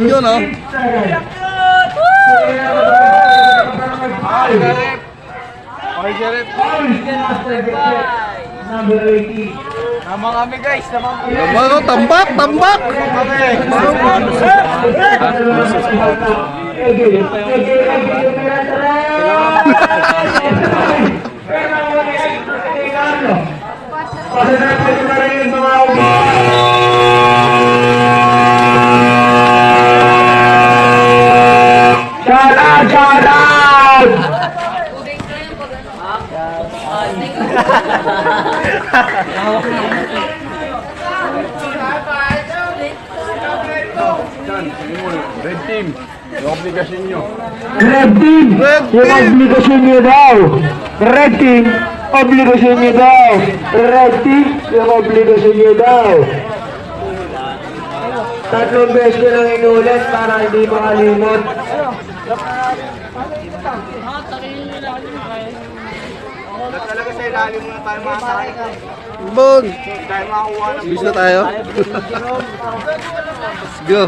Yun oh. Okay, Sheriff. Nama kami guys, nama kami. Tambak, tambak. Red team, yung obligasyon nyo. Red team, yung obligasyon nyo daw. Red team, obligasyon nyo daw. Red team, yung obligasyon nyo daw. Tatlong beses ko lang inulit para hindi makalimot. Talaga sa ilalim muna tayo makasakay. Bog! Dahil makakuha ng Bis na tayo. Let's go.